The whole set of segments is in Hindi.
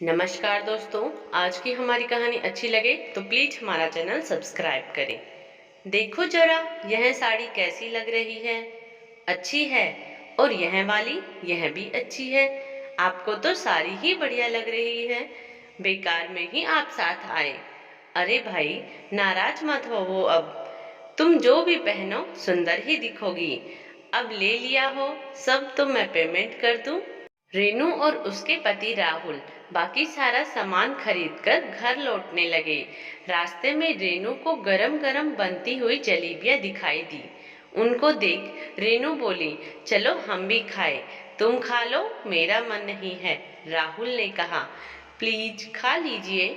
नमस्कार दोस्तों, आज की हमारी कहानी अच्छी लगे तो प्लीज हमारा चैनल सब्सक्राइब करें। देखो जरा, यह साड़ी कैसी लग रही है? अच्छी है। और यह वाली, यह भी अच्छी है। आपको तो सारी ही बढ़िया लग रही है। बेकार में ही आप साथ आए। अरे भाई, नाराज मत हो। अब तुम जो भी पहनो सुंदर ही दिखोगी। अब ले लिया हो सब तो मैं पेमेंट कर दूं। रेनू और उसके पति राहुल बाकी सारा सामान खरीदकर घर लौटने लगे। रास्ते में रेनू को गरम गरम बनती हुई जलेबियां दिखाई दी। उनको देख रेनू बोली, चलो हम भी खाए। तुम खा लो, मेरा मन नहीं है। राहुल ने कहा, प्लीज खा लीजिए।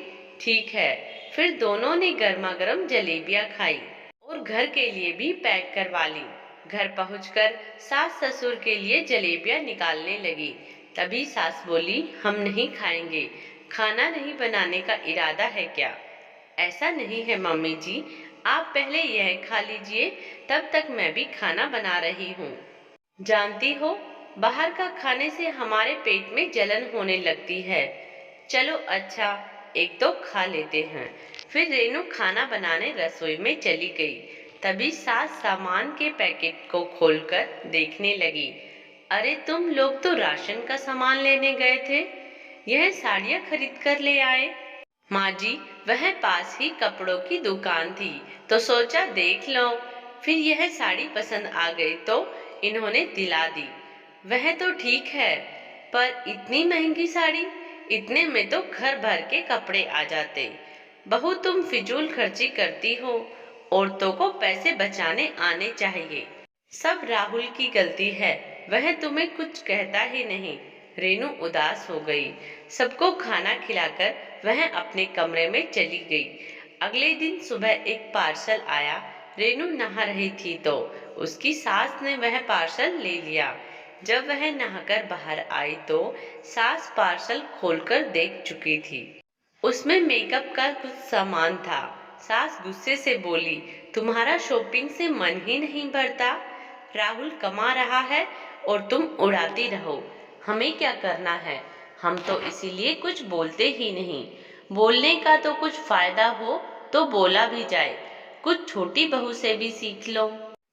ठीक है। फिर दोनों ने गर्मा गर्म जलेबियां खाई और घर के लिए भी पैक करवा ली। घर पहुंचकर सास ससुर के लिए जलेबियां निकालने लगी। तभी सास बोली, हम नहीं खाएंगे। खाना नहीं बनाने का इरादा है क्या? ऐसा नहीं है मम्मी जी, आप पहले यह खा लीजिए, तब तक मैं भी खाना बना रही हूँ। जानती हो, बाहर का खाने से हमारे पेट में जलन होने लगती है। चलो अच्छा, एक तो खा लेते हैं। फिर रेनू खाना बनाने रसोई में चली गई। तभी सास सामान के पैकेट को खोलकर देखने लगी। अरे तुम लोग तो राशन का सामान लेने गए थे, यह साड़ियाँ खरीद कर ले आए। माँ जी, वह पास ही कपड़ों की दुकान थी तो सोचा देख लो। फिर यह साड़ी पसंद आ गई तो इन्होंने दिला दी। वह तो ठीक है, पर इतनी महंगी साड़ी, इतने में तो घर भर के कपड़े आ जाते। बहू, तुम फिजूल खर्ची करती हो। औरतों को पैसे बचाने आने चाहिए। सब राहुल की गलती है, वह तुम्हें कुछ कहता ही नहीं। रेनू उदास हो गई। सबको खाना खिलाकर वह अपने कमरे में चली गई। अगले दिन सुबह एक पार्सल आया। रेनू नहा रही थी तो उसकी सास ने वह पार्सल ले लिया। जब वह नहाकर बाहर आई तो सास पार्सल खोलकर देख चुकी थी। उसमें मेकअप का कुछ सामान था। सास गुस्से से बोली, तुम्हारा शॉपिंग से मन ही नहीं भरता? राहुल कमा रहा है और तुम उड़ाती रहो। हमें क्या करना है? हम तो इसीलिए कुछ बोलते ही नहीं। बोलने का तो कुछ फायदा हो तो बोला भी जाए। कुछ छोटी बहू से भी सीख लो।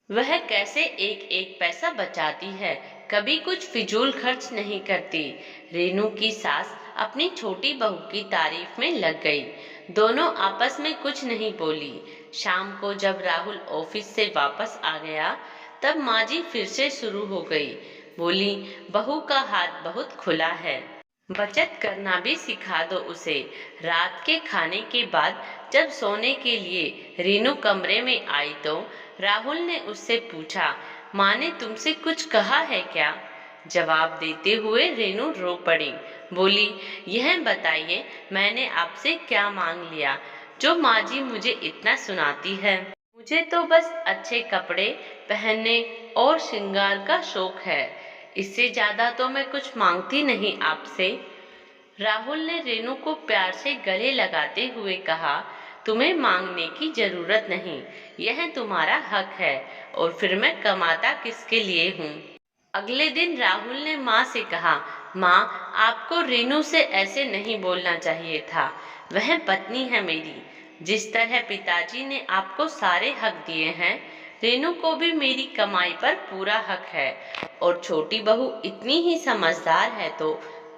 वह कैसे एक एक पैसा बचाती है, कभी कुछ फिजूल खर्च नहीं करती। रेनू की सास अपनी छोटी बहू की तारीफ में लग गई। दोनों आपस में कुछ नहीं बोली। शाम को जब राहुल ऑफिस से वापस आ गया तब माँ जी फिर से शुरू हो गई। बोली, बहू का हाथ बहुत खुला है, बचत करना भी सिखा दो उसे। रात के खाने के बाद जब सोने के लिए रेनू कमरे में आई तो राहुल ने उससे पूछा, माँ ने तुमसे कुछ कहा है क्या? जवाब देते हुए रेनू रो पड़ी। बोली, यह बताइए मैंने आपसे क्या मांग लिया जो माँ जी मुझे इतना सुनाती है? मुझे तो बस अच्छे कपड़े पहनने और श्रृंगार का शौक है, इससे ज्यादा तो मैं कुछ मांगती नहीं आपसे। राहुल ने रेनू को प्यार से गले लगाते हुए कहा, तुम्हें मांगने की जरूरत नहीं, यह तुम्हारा हक है। और फिर मैं कमाता किसके लिए हूँ? अगले दिन राहुल ने माँ से कहा, माँ, आपको रेनू से ऐसे नहीं बोलना चाहिए था। वह पत्नी है मेरी। जिस तरह पिताजी ने आपको सारे हक दिए हैं, रेनू को भी मेरी कमाई पर पूरा हक है। और छोटी बहू इतनी ही समझदार है तो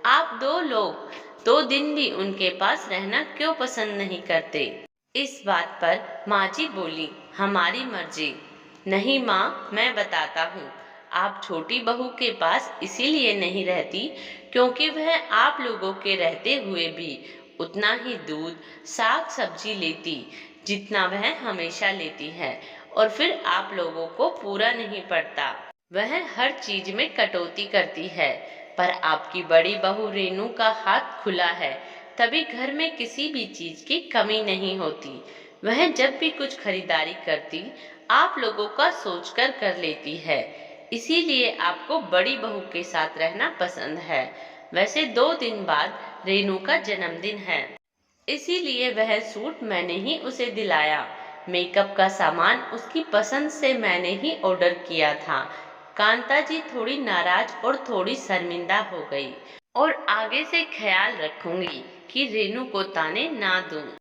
आप दो लोग 2 दिन भी उनके पास रहना क्यों पसंद नहीं करते? इस बात पर माँ जी बोली, हमारी मर्जी। नहीं माँ, मैं बताता हूँ। आप छोटी बहू के पास इसीलिए नहीं रहती क्योंकि वह आप लोगों के रहते हुए भी उतना ही दूध साग सब्जी लेती जितना वह हमेशा लेती है, और फिर आप लोगों को पूरा नहीं पड़ता। वह हर चीज में कटौती करती है। पर आपकी बड़ी बहू रेनू का हाथ खुला है, तभी घर में किसी भी चीज की कमी नहीं होती। वह जब भी कुछ खरीदारी करती आप लोगों का सोचकर कर लेती है। इसीलिए आपको बड़ी बहू के साथ रहना पसंद है। वैसे 2 दिन बाद रेनू का जन्मदिन है, इसीलिए वह सूट मैंने ही उसे दिलाया। मेकअप का सामान उसकी पसंद से मैंने ही ऑर्डर किया था। कांता जी थोड़ी नाराज और थोड़ी शर्मिंदा हो गई। और आगे से ख्याल रखूंगी कि रेनू को ताने ना दूं।